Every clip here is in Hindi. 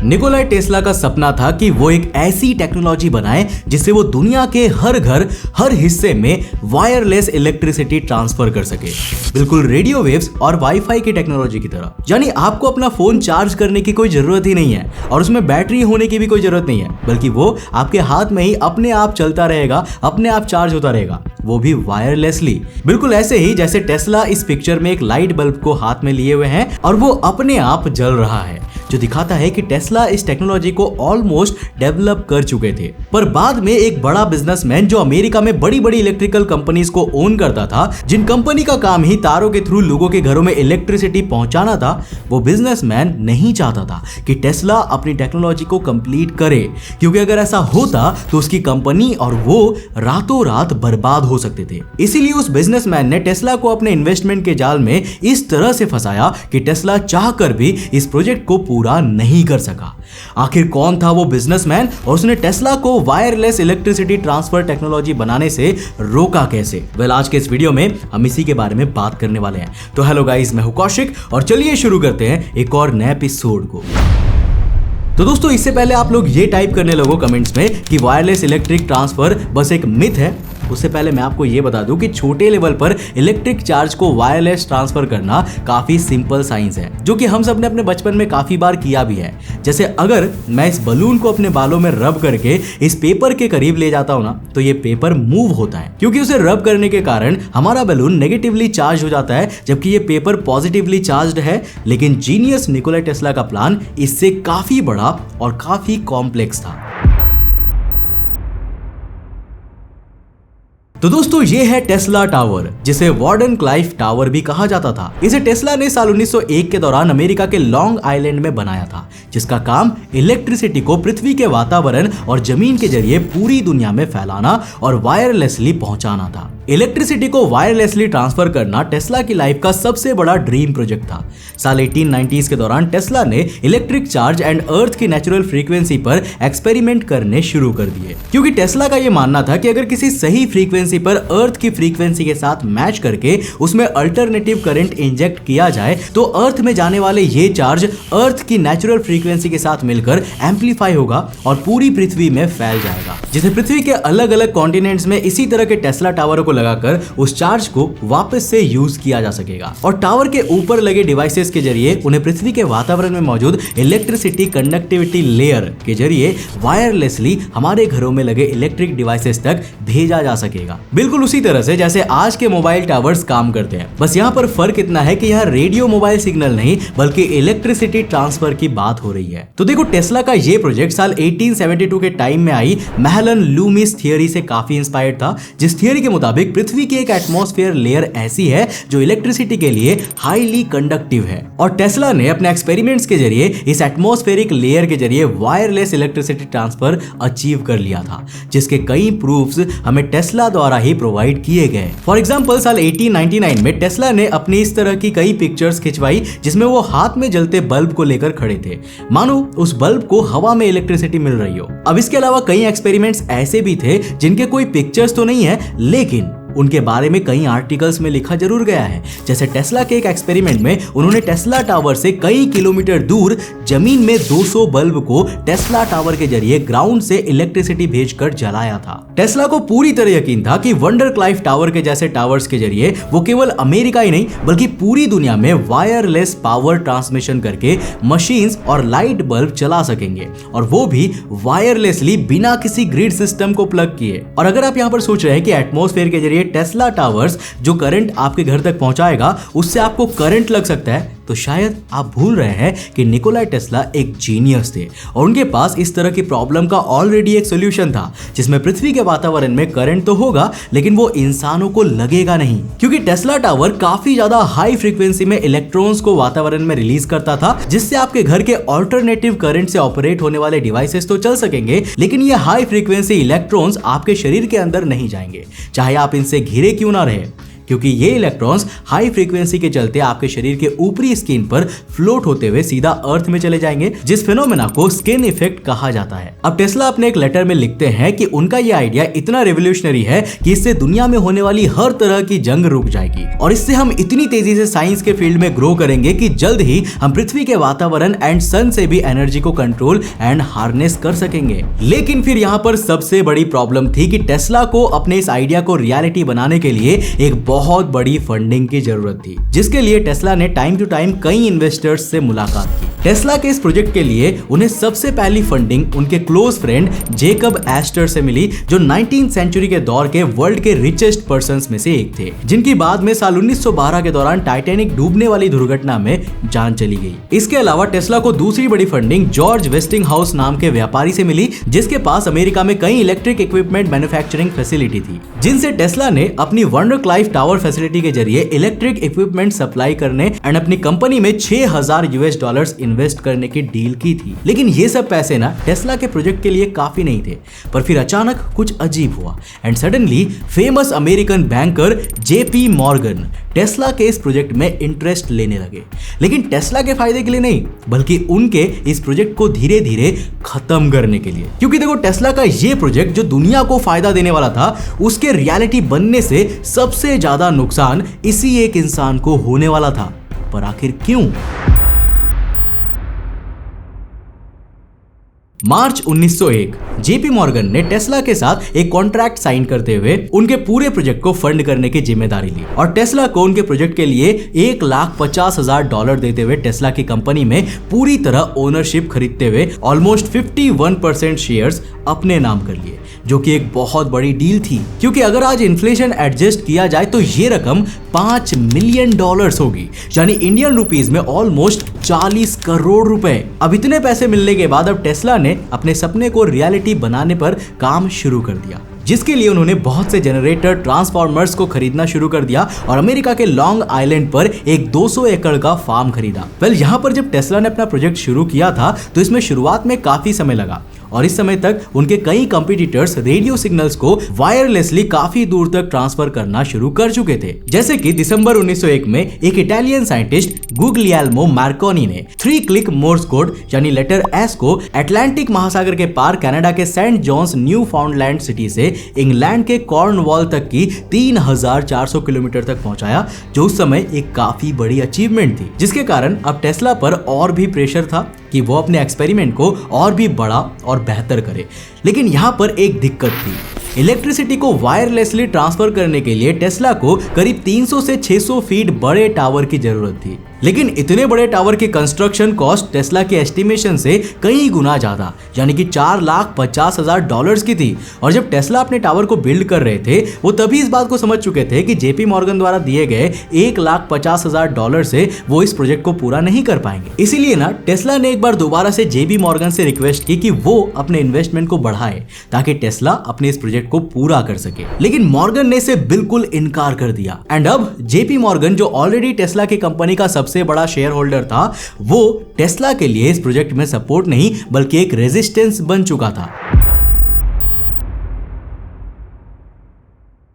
निकोलाई टेस्ला का सपना था कि वो एक ऐसी टेक्नोलॉजी बनाए जिससे वो दुनिया के हर घर, हर हिस्से में वायरलेस इलेक्ट्रिसिटी ट्रांसफर कर सके, बिल्कुल रेडियो वेव्स और वाईफाई की टेक्नोलॉजी की तरह। यानी आपको अपना फोन चार्ज करने की कोई जरूरत ही नहीं है और उसमें बैटरी होने की भी कोई जरूरत नहीं है, बल्कि वो आपके हाथ में ही अपने आप चलता रहेगा, अपने आप चार्ज होता रहेगा, वो भी वायरलेसली। बिल्कुल ऐसे ही जैसे टेस्ला इस पिक्चर में एक लाइट बल्ब को हाथ में लिए हुए हैं और वो अपने आप जल रहा है, जो दिखाता है कि टेस्ला इस टेक्नोलॉजी को ऑलमोस्ट डेवलप कर चुके थे। पर बाद में एक बड़ा बिजनेसमैन जो अमेरिका में बड़ी बड़ी इलेक्ट्रिकल कंपनीज को ओन करता था, जिन कंपनी का काम ही तारों के थ्रू लोगों के घरों में इलेक्ट्रिसिटी पहुंचाना था, वो बिजनेसमैन नहीं चाहता था कि टेस्ला अपनी टेक्नोलॉजी को कंप्लीट करे, क्योंकि अगर ऐसा होता तो उसकी कंपनी और वो रातों रात बर्बाद हो सकते थे। इसीलिए उस बिजनेसमैन ने टेस्ला को अपने इन्वेस्टमेंट के जाल में इस तरह से फंसाया कि टेस्ला चाहकर भी इस प्रोजेक्ट को पूरा नहीं कर सका। आखिर कौन था वो बिजनेसमैन और उसने टेस्ला को वायरलेस इलेक्ट्रिसिटी ट्रांसफर टेक्नोलॉजी बनाने से रोका कैसे? आज के इस वीडियो में हम इसी के बारे में बात करने वाले हैं। तो हेलो गाइस, मैं हूं कौशिक और चलिए शुरू करते हैं एक और नए एपिसोड को। तो दोस्तों, इससे पहले आप लोग ये टाइप करने लगो कमेंट्स में कि वायरलेस इलेक्ट्रिक ट्रांसफर बस एक मिथ है, उससे पहले मैं आपको ये बता दूं कि छोटे लेवल पर इलेक्ट्रिक चार्ज को वायरलेस ट्रांसफर करना काफी सिंपल साइंस है, जो कि हम सब ने अपने बचपन में काफी बार किया भी है। जैसे अगर मैं इस बलून को अपने बालों में रब करके इस पेपर के करीब ले जाता हूं ना, तो ये पेपर मूव होता है, क्योंकि उसे रब करने के कारण हमारा बलून नेगेटिवली चार्ज हो जाता है, जबकि ये पेपर पॉजिटिवली चार्ज्ड है। लेकिन जीनियस निकोलाई टेस्ला का प्लान इससे काफी बड़ा और काफी कॉम्प्लेक्स था। तो दोस्तों, ये है टेस्ला टावर, जिसे वार्डन क्लाइफ टावर भी कहा जाता था। इसे टेस्ला ने साल 1901 के दौरान अमेरिका के लॉन्ग आइलैंड में बनाया था, जिसका काम इलेक्ट्रिसिटी को पृथ्वी के वातावरण और जमीन के जरिए पूरी दुनिया में फैलाना और वायरलेसली पहुंचाना था। इलेक्ट्रिसिटी को वायरलेसली ट्रांसफर करना टेस्ला की लाइफ का सबसे बड़ा ड्रीम प्रोजेक्ट था। साल 1890s के दौरान टेस्ला ने इलेक्ट्रिक चार्ज एंड अर्थ की नेचुरल फ्रीक्वेंसी पर एक्सपेरिमेंट करने शुरू कर दिए, क्योंकि टेस्ला का यह मानना था कि अगर किसी सही फ्रीक्वेंसी पर अर्थ की फ्रीक्वेंसी के साथ मैच करके उसमें अल्टरनेटिव करंट इंजेक्ट किया जाए, तो अर्थ में जाने वाले ये चार्ज अर्थ की नेचुरल फ्रीक्वेंसी के साथ मिलकर एम्पलीफाई होगा और पूरी पृथ्वी में फैल जाएगा, जिसे पृथ्वी के अलग अलग कॉन्टिनेंट्स में इसी तरह के टेस्ला टावरों को लगाकर उस चार्ज को वापस से यूज किया जा सकेगा। और टावर के ऊपर लगे डिवाइसेस के जरिए उन्हें पृथ्वी के वातावरण में मौजूद इलेक्ट्रिसिटी कंडक्टिविटी लेयर के जरिए वायरलेसली हमारे घरों में लगे इलेक्ट्रिक डिवाइसेस तक भेजा जा सकेगा, बिल्कुल उसी तरह से जैसे आज के मोबाइल टावर्स काम करते हैं। बस यहाँ पर फर्क इतना है कि यहाँ रेडियो मोबाइल सिग्नल नहीं, बल्कि इलेक्ट्रिसिटी ट्रांसफर की बात हो रही है। तो देखो, टेस्ला का ये प्रोजेक्ट साल 1872 के टाइम में आई मैहलन लूमिस थियरी से काफी इंस्पायर्ड था, जिस थियरी के मुताबिक पृथ्वी की एक एटमॉस्फेयर लेयर ऐसी है जो इलेक्ट्रिसिटी के लिए हाईली कंडक्टिव है, और टेस्ला ने अपने एक्सपेरिमेंट्स के जरिए इस एटमॉस्फेरिक लेयर के जरिए वायरलेस इलेक्ट्रिसिटी ट्रांसफर अचीव कर लिया था, जिसके कई प्रूफ्स हमें टेस्ला द्वारा ही प्रोवाइड किए गए। फॉर एग्जांपल, साल 1899 में टेस्ला ने अपनी इस तरह की कई पिक्चर्स खिंचवाई जिसमें वो हाथ में जलते बल्ब को लेकर खड़े थे, मानो उस बल्ब को हवा में इलेक्ट्रिसिटी मिल रही हो। अब इसके अलावा कई एक्सपेरिमेंट्स ऐसे भी थे जिनके कोई पिक्चर्स तो नहीं है, लेकिन उनके बारे में कई आर्टिकल्स में लिखा जरूर गया है। जैसे टेस्ला के एक एक्सपेरिमेंट में उन्होंने टेस्ला टावर से कई किलोमीटर दूर जमीन में 200 बल्ब को टेस्ला टावर के जरिए ग्राउंड से इलेक्ट्रिसिटी भेजकर जलाया था। टेस्ला को पूरी तरह यकीन था कि वंडर क्लाइफ टावर के जैसे टावर्स के जरिए वो केवल अमेरिका ही नहीं बल्कि पूरी दुनिया में वायरलेस पावर ट्रांसमिशन करके मशीन्स और लाइट बल्ब चला सकेंगे, और वो भी वायरलेसली बिना किसी ग्रिड सिस्टम को प्लग किए। और अगर आप यहाँ पर सोच रहे हैं कि एटमॉस्फेयर के जरिए टेस्ला टावर्स जो करंट आपके घर तक पहुंचाएगा उससे आपको करंट लग सकता है, तो शायद आप भूल रहे हैं कि निकोलाई टेस्ला एक जीनियस थे और उनके पास इस तरह की प्रॉब्लम का ऑलरेडी एक सॉल्यूशन था, जिसमें पृथ्वी के वातावरण में करंट तो होगा लेकिन वो इंसानों को लगेगा नहीं, क्योंकि टेस्ला टावर काफी ज्यादा हाई फ्रीक्वेंसी में इलेक्ट्रॉन्स को वातावरण में रिलीज करता था, जिससे आपके घर के ऑल्टरनेटिव करंट से ऑपरेट होने वाले डिवाइसेस तो चल सकेंगे, लेकिन ये हाई फ्रीक्वेंसी इलेक्ट्रॉन्स आपके शरीर के अंदर नहीं जाएंगे, चाहे आप इनसे घिरे क्यों ना रहे। क्योंकि ये इलेक्ट्रॉन्स हाई फ्रीक्वेंसी के चलते आपके शरीर के ऊपरी स्किन पर फ्लोट होते हुए सीधा अर्थ में चले जाएंगे, जिस फिनोमेना को स्किन इफेक्ट कहा जाता है। अब टेस्ला अपने एक लेटर में लिखते हैं कि उनका ये आइडिया इतना रेवोल्यूशनरी है कि इससे दुनिया में होने वाली हर तरह की जंग रुक जाएगी और इससे हम इतनी तेजी से साइंस के फील्ड में ग्रो करेंगे कि जल्द ही हम पृथ्वी के वातावरण एंड सन से भी एनर्जी को कंट्रोल एंड हार्नेस कर सकेंगे। लेकिन फिर यहाँ पर सबसे बड़ी प्रॉब्लम थी कि टेस्ला को अपने इस आइडिया को रियलिटी बनाने के लिए एक बहुत बड़ी फंडिंग की जरूरत थी, जिसके लिए टेस्ला ने टाइम टू टाइम कई इन्वेस्टर्स से मुलाकात की। टेस्ला के इस प्रोजेक्ट के लिए उन्हें सबसे पहली फंडिंग उनके क्लोज फ्रेंड जेकब एस्टर से मिली, जो 19th सेंचुरी के दौर के वर्ल्ड के रिचेस्ट पर्संस में से एक थे, जिनकी बाद में साल 1912 के दौरान टाइटैनिक डूबने वाली दुर्घटना में जान चली गई। इसके अलावा टेस्ला को दूसरी बड़ी फंडिंग जॉर्ज वेस्टिंगहाउस नाम के व्यापारी से मिली, जिसके पास अमेरिका में कई इलेक्ट्रिक इक्विपमेंट मैन्युफैक्चरिंग फैसिलिटी थी, जिनसे टेस्ला ने अपनी वंडरक्लाइफ टावर फैसिलिटी के जरिए इलेक्ट्रिक इक्विपमेंट सप्लाई करने एंड अपनी कंपनी में $6000 इन्वेस्ट करने की डील की थी। लेकिन ये सब पैसे ना टेस्ला के प्रोजेक्ट के लिए काफी नहीं थे, पर फिर अचानक कुछ अजीब हुआ and suddenly famous American banker JP Morgan Tesla के इस प्रोजेक्ट में इंटरेस्ट लेने लगे। लेकिन टेस्ला के फायदे के लिए नहीं, बल्कि उनके इस प्रोजेक्ट को धीरे धीरे खत्म करने के लिए। क्योंकि देखो, टेस्ला का ये प्रोजेक्ट जो दुनिया को फायदा देने वाला था, उसके रियलिटी बनने से सबसे ज्यादा नुकसान इसी एक इंसान को होने वाला था। पर आखिर क्यों? मार्च 1901 जेपी मॉर्गन ने टेस्ला के साथ एक कॉन्ट्रैक्ट साइन करते हुए उनके पूरे प्रोजेक्ट को फंड करने की जिम्मेदारी ली और टेस्ला को उनके प्रोजेक्ट के लिए $1,50,000 देते हुए टेस्ला की कंपनी में पूरी तरह ओनरशिप खरीदते हुए ऑलमोस्ट 51% शेयर्स अपने नाम कर लिए, जो कि एक बहुत बड़ी डील थी। क्योंकि अगर आज इन्फ्लेशन एडजस्ट किया जाए तो ये रकम $5 मिलियन होगी, यानी इंडियन रुपीस में ऑलमोस्ट 40 करोड़ रुपए। अब इतने पैसे मिलने के बाद अब टेस्ला ने अपने सपने को रियलिटी बनाने पर काम शुरू कर दिया, जिसके लिए उन्होंने बहुत से जनरेटर ट्रांसफॉर्मर्स को खरीदना शुरू कर दिया और अमेरिका के लॉन्ग आइलैंड पर एक 200 एकड़ का फार्म खरीदा। यहाँ पर जब टेस्ला ने अपना प्रोजेक्ट शुरू किया था तो इसमें शुरुआत में काफी समय लगा और इस समय तक उनके कई कंपटीटर्स रेडियो सिग्नल्स को वायरलेसली काफी दूर तक ट्रांसफर करना शुरू कर चुके थे। जैसे कि दिसंबर 1901 में एक इटालियन साइंटिस्ट गुग्लियाल्मो मार्कोनी ने 3 क्लिक मोर्स कोड यानी लेटर एस को अटलांटिक महासागर के पार कनाडा के Saint John's Newfoundland city से इंग्लैंड के कॉर्नवॉल तक की 3400 किलोमीटर तक पहुंचाया, जो उस समय एक काफी बड़ी अचीवमेंट थी, जिसके कारण अब टेस्ला पर और भी प्रेशर था कि वो अपने एक्सपेरिमेंट को और भी बड़ा और बेहतर करे। लेकिन यहाँ पर एक दिक्कत थी, इलेक्ट्रिसिटी को वायरलेसली ट्रांसफर करने के लिए टेस्ला को करीब 300 से 600 फीट बड़े टावर की जरूरत थी। लेकिन इतने बड़े टावर की कंस्ट्रक्शन कॉस्ट टेस्ला के एस्टिमेशन से कई गुना ज्यादा, यानी कि $4,50,000 की थी। और जब टेस्ला अपने टावर को बिल्ड कर रहे थे, वो तभी इस बात को समझ चुके थे कि जेपी मॉर्गन द्वारा दिए गए $1,50,000 से वो इस प्रोजेक्ट को पूरा नहीं कर पाएंगे। इसीलिए ना टेस्ला ने एक बार दोबारा से जेपी मॉर्गन से रिक्वेस्ट की कि वो अपने इन्वेस्टमेंट को बढ़ाए ताकि टेस्ला अपने इस प्रोजेक्ट को पूरा कर सके। लेकिन मॉर्गन ने इसे बिल्कुल इनकार कर दिया एंड अब जेपी मॉर्गन, जो ऑलरेडी टेस्ला की कंपनी का सबसे बड़ा शेयर होल्डर था, वो टेस्ला के लिए इस प्रोजेक्ट में सपोर्ट नहीं बल्कि एक रेजिस्टेंस बन चुका था।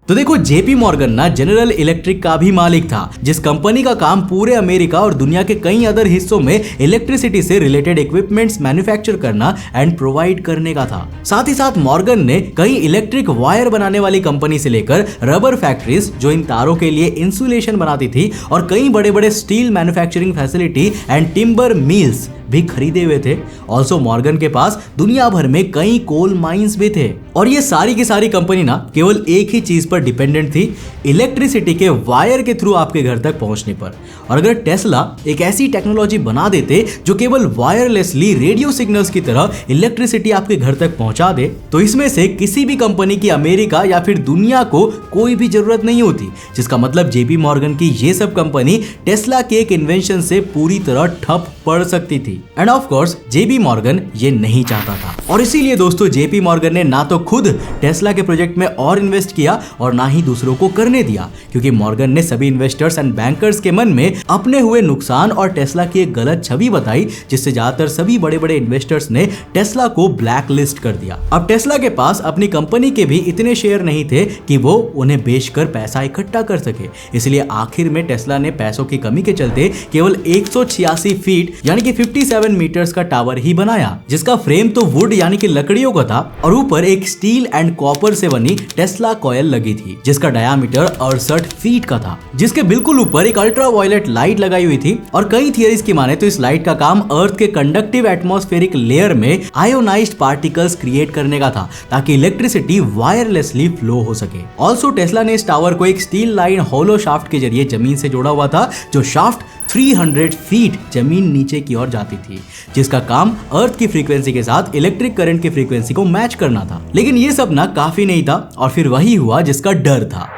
तो देखो, जेपी मॉर्गन ना जनरल इलेक्ट्रिक का भी मालिक था, जिस कंपनी का काम पूरे अमेरिका और दुनिया के कई अदर हिस्सों में इलेक्ट्रिसिटी से रिलेटेड इक्विपमेंट्स मैन्युफैक्चर करना एंड प्रोवाइड करने का था। साथ ही साथ मॉर्गन ने कई इलेक्ट्रिक वायर बनाने वाली कंपनी से लेकर रबर फैक्ट्रीज जो इन तारों के लिए इंसुलेशन बनाती थी और कई बड़े बड़े steel manufacturing facility and timber mills भी खरीदे हुए थे। ऑल्सो मॉर्गन के पास दुनिया भर में कई कोल माइंस भी थे और ये सारी की सारी कंपनी ना केवल एक ही चीज पर डिपेंडेंट थी, इलेक्ट्रिसिटी के वायर के थ्रू आपके घर तक पहुंचने पर। और अगर टेस्ला एक ऐसी टेक्नोलॉजी बना देते जो केवल वायरलेसली रेडियो सिग्नल्स की तरह इलेक्ट्रिसिटी आपके घर तक पहुंचा दे, तो इसमें से किसी भी कंपनी की अमेरिका या फिर दुनिया को कोई भी जरूरत नहीं होती। जिसका मतलब जेपी मॉर्गन की ये सब कंपनी टेस्ला के एक इन्वेंशन से पूरी तरह ठप पड़ सकती थी। थी। End of course JP Morgan ये नहीं चाहता था और इसीलिए दोस्तों जेपी मॉर्गन ने ना तो खुद टेस्ला के प्रोजेक्ट में और इन्वेस्ट किया और ना ही दूसरों को करने दिया, क्योंकि मॉर्गन ने सभी इन्वेस्टर्स एंड बैंकर्स के मन में अपने हुए नुकसान और टेस्ला की एक गलत छवि बताई, जिससे ज्यादातर सभी बड़े बड़े इन्वेस्टर्स ने टेस्ला को ब्लैक लिस्ट कर दिया। अब टेस्ला के पास अपनी कंपनी के भी इतने शेयर नहीं थे कि वो उन्हें बेचकर पैसा इकट्ठा कर सके, इसलिए आखिर में टेस्ला ने पैसों की कमी के चलते केवल 186 फीट यानी कि 57 मीटर्स का टावर ही बनाया, जिसका फ्रेम तो वुड यानी कि लकड़ियों का था और ऊपर एक स्टील एंड कॉपर से बनी टेस्ला कॉयल लगी थी, जिसका डायामीटर 68 फीट का था, जिसके बिल्कुल ऊपर एक अल्ट्रा वायलेट लाइट लगाई हुई थी। और कई थियरीज की माने तो इस लाइट का काम अर्थ के कंडक्टिव एटमॉस्फेरिक लेयर में आयोनाइज्ड पार्टिकल्स क्रिएट करने का था, ताकि इलेक्ट्रिसिटी वायरलेसली फ्लो हो सके। ऑल्सो टेस्ला ने इस टावर को एक स्टील लाइन होलो शाफ्ट के जरिए जमीन से जोड़ा हुआ था, जो शाफ्ट 300 फीट जमीन नीचे की ओर जाती थी, जिसका काम अर्थ की फ्रीक्वेंसी के साथ इलेक्ट्रिक करंट की फ्रीक्वेंसी को मैच करना था। लेकिन ये सब ना काफी नहीं था और फिर वही हुआ जिसका डर था।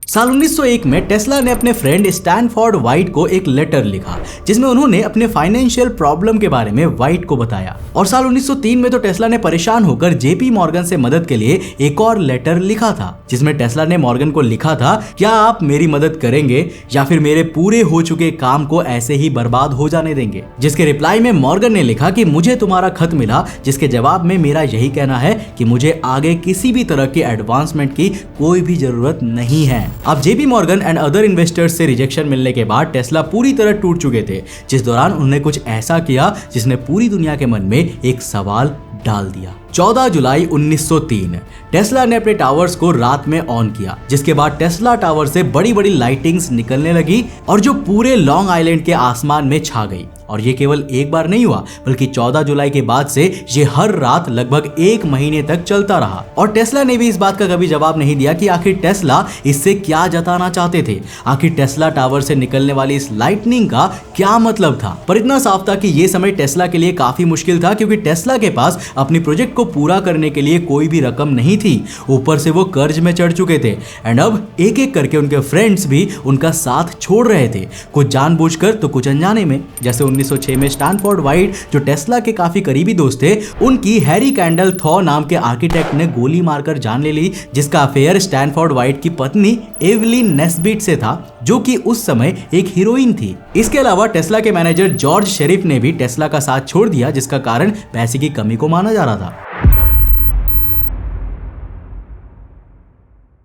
साल 1901 में टेस्ला ने अपने फ्रेंड स्टैनफोर्ड वाइट को एक लेटर लिखा, जिसमें उन्होंने अपने फाइनेंशियल प्रॉब्लम के बारे में वाइट को बताया। और साल 1903 में तो टेस्ला ने परेशान होकर जेपी मॉर्गन से मदद के लिए एक और लेटर लिखा था, जिसमें टेस्ला ने मॉर्गन को लिखा था, क्या आप मेरी मदद करेंगे या फिर मेरे पूरे हो चुके काम को ऐसे ही बर्बाद हो जाने देंगे। जिसके रिप्लाई में मॉर्गन ने लिखा कि मुझे तुम्हारा खत मिला, जिसके जवाब में मेरा यही कहना है कि मुझे आगे किसी भी तरह की एडवांसमेंट की कोई भी जरूरत नहीं है। अब JP Morgan and other investors से रिजेक्शन मिलने के बाद टेस्ला पूरी तरह टूट चुके थे, जिस दौरान उन्होंने कुछ ऐसा किया जिसने पूरी दुनिया के मन में एक सवाल डाल दिया। 14 जुलाई 1903 टेस्ला ने अपने टावर्स को रात में ऑन किया, जिसके बाद टेस्ला टावर से बड़ी बड़ी लाइटिंग्स निकलने लगी और जो पूरे लॉन्ग आइलैंड के आसमान में छा गई। और ये केवल एक बार नहीं हुआ, बल्कि 14 जुलाई के बाद से ये हर रात लगभग 1 महीने तक चलता रहा। और टेस्ला ने भी इस बात का कभी जवाब नहीं दिया कि आखिर टेस्ला इससे क्या जताना चाहते थे, आखिर टेस्ला टावर से निकलने वाली इस लाइटनिंग का क्या मतलब था। पर इतना साफ था कि ये समय टेस्ला के लिए काफी मुश्किल था, क्योंकि टेस्ला के पास अपनी प्रोजेक्ट को पूरा करने के लिए कोई भी रकम नहीं थी, ऊपर से वो कर्ज में चढ़ चुके थे। एंड अब एक एक करके उनके फ्रेंड्स भी उनका साथ छोड़ रहे थे, कुछ जानबूझकर तो कुछ अनजाने में। जैसे 1906 में स्टैनफोर्ड वाइट, जो टेस्ला के काफी करीबी दोस्त थे, उनकी हैरी कैंडल थॉ नाम के आर्किटेक्ट ने गोली मारकर जान ले ली, जिसका अफेयर स्टैनफोर्ड वाइट की पत्नी एवलिन नेस्बिट से था, जो कि उस समय एक हीरोइन थी। इसके अलावा टेस्ला के मैनेजर जॉर्ज शेरिफ ने भी टेस्ला का साथ छोड़ दिया, जिसका कारण पैसे की कमी को माना जा रहा था।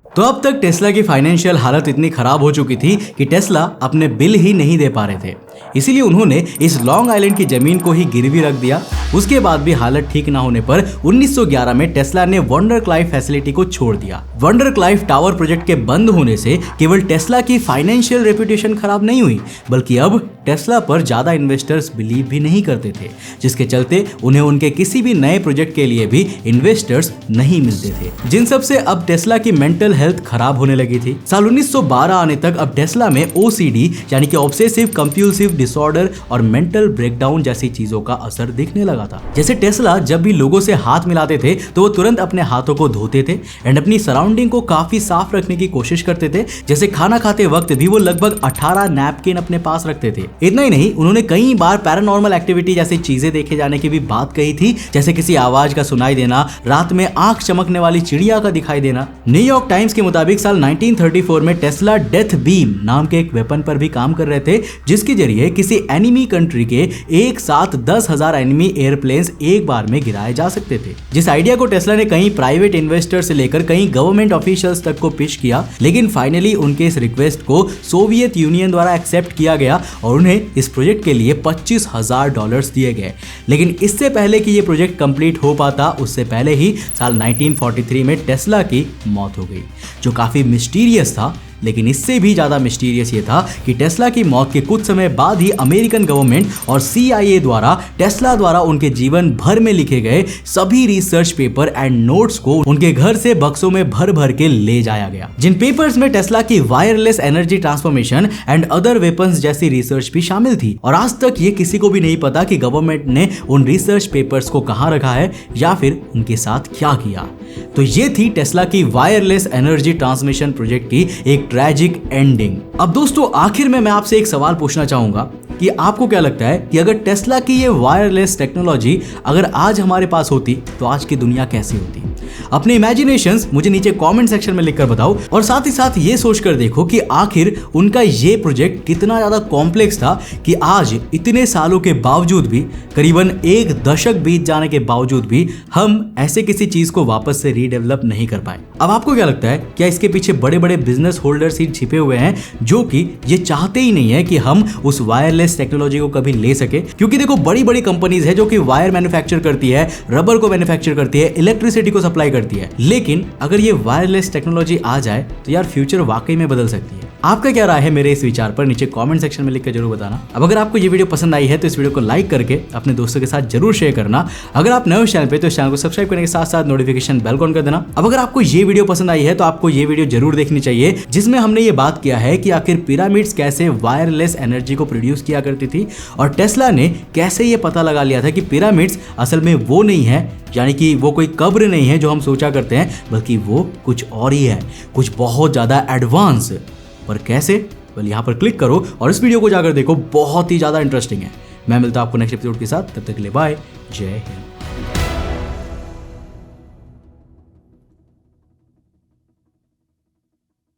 तो अब तक टेस्ला की फाइनेंशियल हालत इतनी खराब हो चुकी थी कि टेस्ला अपने बिल ही नहीं दे पा रहे थे, इसीलिए उन्होंने इस लॉन्ग आइलैंड की जमीन को ही गिरवी रख दिया। उसके बाद भी हालत ठीक ना होने पर 1911 में टेस्ला ने वंडर क्लाइव फैसिलिटी को छोड़ दिया। वंडर क्लाइव टावर प्रोजेक्ट के बंद होने से केवल टेस्ला की फाइनेंशियल रेपुटेशन खराब नहीं हुई, बल्कि अब टेस्ला पर ज्यादा इन्वेस्टर्स बिलीव भी नहीं करते थे, जिसके चलते उन्हें उनके किसी भी नए प्रोजेक्ट के लिए भी इन्वेस्टर्स नहीं मिलते थे, जिन सब से अब टेस्ला की मेंटल हेल्थ खराब होने लगी थी। साल 1912 आने तक अब टेस्ला में OCD यानी कि ऑब्सेसिव कंपल्सिव डिसऑर्डर और मेंटल ब्रेकडाउन जैसी चीजों का असर दिखने लगा था। जैसे टेस्ला जब भी लोगों से हाथ मिलाते थे तो वो तुरंत अपने हाथों को धोते थे एंड अपनी सराउंडिंग को काफी साफ रखने की कोशिश करते थे। जैसे खाना खाते वक्त भी वो लगभग 18 नैपकिन अपने पास रखते थे। इतना ही नहीं, उन्होंने कई बार पैरानॉर्मल एक्टिविटी जैसी चीजें देखे जाने की भी बात कही थी, जैसे किसी आवाज का सुनाई देना, रात में आंख चमकने वाली चिड़िया का दिखाई देना। न्यूयॉर्क टाइम्स के मुताबिक साल 1934 में टेस्ला डेथ बीम नाम के एक वेपन पर भी काम कर रहे थे, जिसके जरिए किसी एनिमी कंट्री के एक साथ 10,000 एनिमी एयरप्लेन्स एक बार में गिराए जा सकते थे। जिस आइडिया को टेस्ला ने कई प्राइवेट इन्वेस्टर से लेकर कई गवर्नमेंट ऑफिशियल्स तक को पिच किया, लेकिन फाइनली उनके इस रिक्वेस्ट को सोवियत यूनियन द्वारा एक्सेप्ट किया गया और उन्हें इस प्रोजेक्ट के लिए $25,000 दिए गए। लेकिन इससे पहले कि ये प्रोजेक्ट कंप्लीट हो पाता, उससे पहले ही साल 1943 में टेस्ला की मौत हो गई, जो काफी मिस्टीरियस था। लेकिन इससे भी ज्यादा मिस्टीरियस ये था कि टेस्ला की मौत के कुछ समय बाद ही अमेरिकन गवर्नमेंट और CIA द्वारा टेस्ला द्वारा उनके जीवन भर में लिखे गए सभी रिसर्च पेपर एंड नोट्स को उनके घर से बक्सों में भर भर के ले जाया गया, जिन पेपर्स में टेस्ला की wireless energy transformation and other weapons जैसी रिसर्च भी शामिल थी। और आज तक ये किसी को भी नहीं पता कि गवर्नमेंट ने उन रिसर्च पेपर्स को कहां रखा है या फिर उनके साथ क्या किया। तो ये थी टेस्ला की वायरलेस एनर्जी ट्रांसमिशन प्रोजेक्ट की एक ट्रैजिक एंडिंग। अब दोस्तों आखिर में मैं आपसे एक सवाल पूछना चाहूंगा कि आपको क्या लगता है कि अगर टेस्ला की ये वायरलेस टेक्नोलॉजी अगर आज हमारे पास होती तो आज की दुनिया कैसी होती? अपने इमेजिनेशंस मुझे नीचे कमेंट सेक्शन में लिखकर बताओ और साथ ही साथ ये सोचकर देखो कि आखिर उनका ये प्रोजेक्ट कितना ज्यादा कॉम्प्लेक्स था कि आज इतने सालों के बावजूद भी, करीबन एक दशक बीत जाने के बावजूद भी हम ऐसे किसी चीज को वापस से रीडेवलप नहीं कर पाए। अब आपको क्या लगता है, क्या इसके पीछे बड़े बड़े बिजनेस होल्डर्स ही छिपे हुए हैं जो कि ये चाहते ही नहीं है कि हम उस वायरलेस टेक्नोलॉजी को कभी ले सके? क्योंकि देखो बड़ी बड़ी कंपनीज है जो कि वायर मैन्युफैक्चर करती है, रबर को मैन्युफैक्चर करती है, इलेक्ट्रिसिटी को सप्लाई करती है, लेकिन अगर ये वायरलेस टेक्नोलॉजी आ जाए तो यार फ्यूचर वाकई में बदल सकती है। आपका क्या राय है मेरे इस विचार पर नीचे कमेंट सेक्शन में लिखकर जरूर बताना। अब अगर आपको ये वीडियो पसंद आई है तो इस वीडियो को लाइक करके अपने दोस्तों के साथ जरूर शेयर करना। अगर आप नए हो चैनल पे तो इस चैनल को सब्सक्राइब करने के साथ साथ नोटिफिकेशन बेल ऑन कर देना। अब अगर आपको ये वीडियो पसंद आई है तो आपको ये वीडियो जरूर देखनी चाहिए जिसमें हमने ये बात किया है कि आखिर पिरामिड्स कैसे वायरलेस एनर्जी को प्रोड्यूस किया करती थी और टेस्ला ने कैसे ये पता लगा लिया था कि पिरामिड्स असल में वो नहीं है, यानी कि वो कोई कब्र नहीं है जो हम सोचा करते हैं, बल्कि वो कुछ और ही है, कुछ बहुत ज्यादा एडवांस। पर कैसे? well, यहाँ पर क्लिक करो और इस वीडियो को जाकर देखो, बहुत ही ज्यादा इंटरेस्टिंग है। मैं मिलता हूं आपको नेक्स्ट एपिसोड के साथ, तब तक के लिए बाय, जय हिंद।